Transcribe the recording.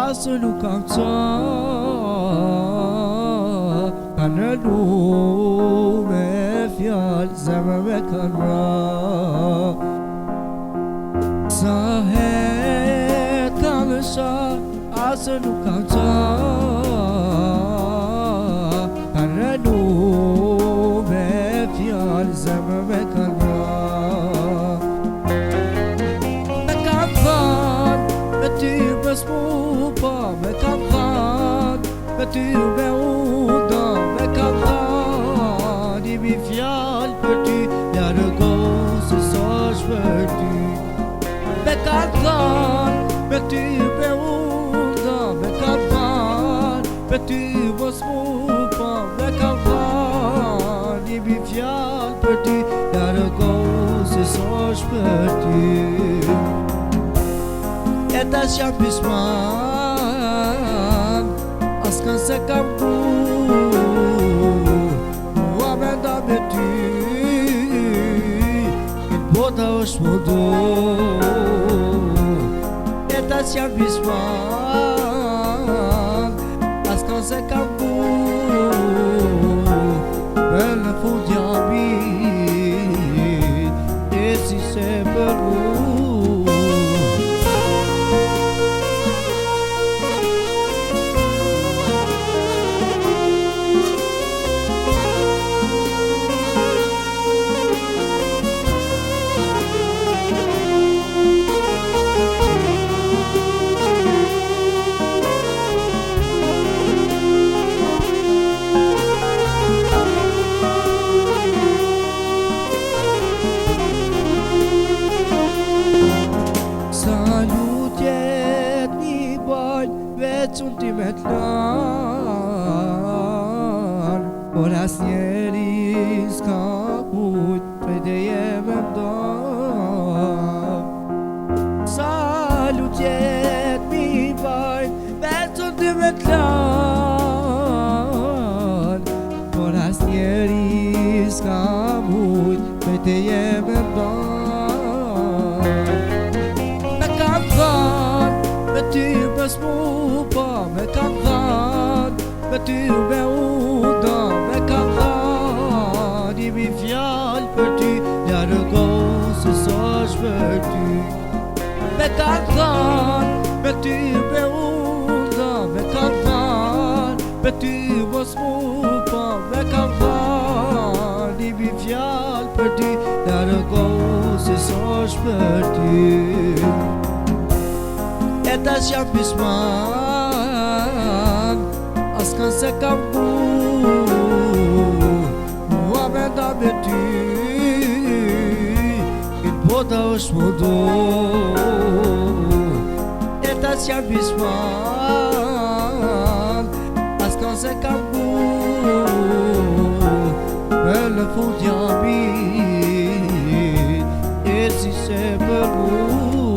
asë nuk kam qa, ka në lu me fjallë, zemër me kanë ra. Sa het ka në sha, asë nuk kam qa, ka në lu me fjallë, zemër me kanë ra. S'mu pa me kam than, me ty me unda me kam than, i mi fjall për ty, ja rëgon se s'osh për ty. Me kam than, me ty me unda me kam than, me ty mos mu pa me kam than, i mi fjall për ty, ja rëgon se s'osh për ty. E tash jam pishman, askan se kam ku, mua me nda me ty, këtë bota është më do. E tash jam pishman, askan se kam ku, me në fund jam i, e si se për mu. Veç unë ti me t'lan, por as njeri s'ka kujt prej teje me mdan. Salut jet mi bajt, veç unë ti me t'lan, por as njeri s'ka kujt prej teje me mdan. Me kam than, me ty me s'mu pa me kam than, me ty me unda me kam than, i mi fjall për ty, ja rëgon se s'osh për ty. Me kam than, me ty me unda me kam than, me ty mos mu pa me kam than, i mi fjall për ty, ja rëgon se s'osh për ty. E tash jam pishman, askan se kam ku, mua me nda me ty, këtë bota është më do. E tash jam pishman, askan se kam ku, me në fund jam i, e si se për mu.